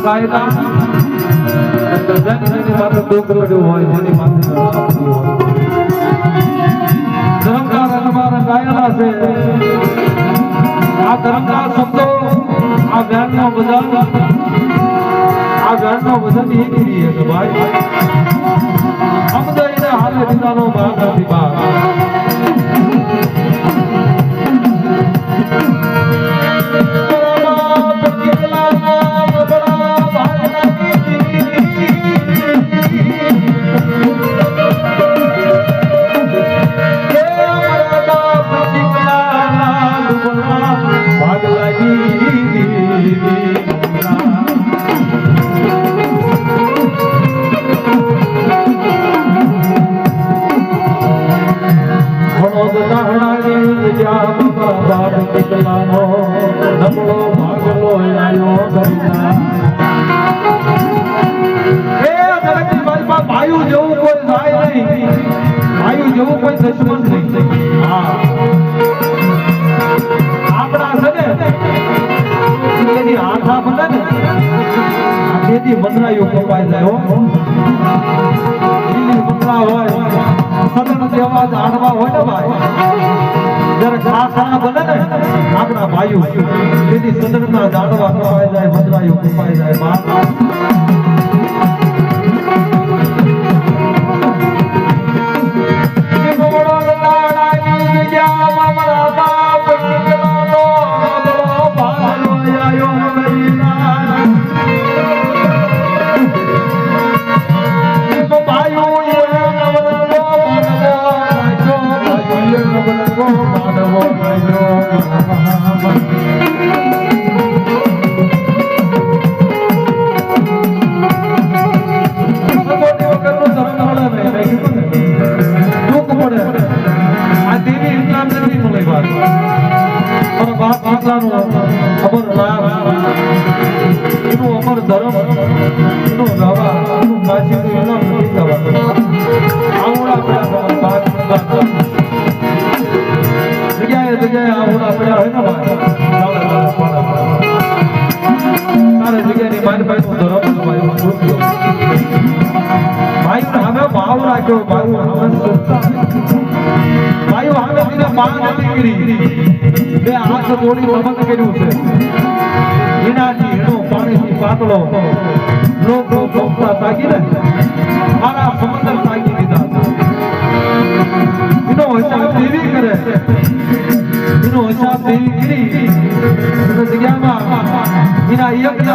કાયદા જેની માથે દુઃખ પડ્યું હોય જેની માથે આપતી હોય ધર્મકાર અમારા ગાયેલા છે આ ધર્મકાર શબ્દો આ જ્ઞાનનો વજન એક છે ભાઈ સમજાઈને હાલે દીદાનો ભાગ નથી ભાગ જેવું કોઈ દુશ્મન નહીં આપણા છે ને એની આંખા બને ને તેથી મંદરાયો કપાઈ જાય હો મંદરા હોય સદન જેવા આડવા હોય ને ભાઈ જ્યારે ખાખરા બને ને આપણા ભાઈઓ તેથી સદનના જાડવા કપાઈ જાય મંદરાયો કપાઈ જાય પાતળો લોકો પંપા તાગીને મારા સમંદર તાગી દીધા એનો હિસાબ દેવી કરે એનો હિસાબ દેવી કરી જગ્યામાં એના યજ્ઞ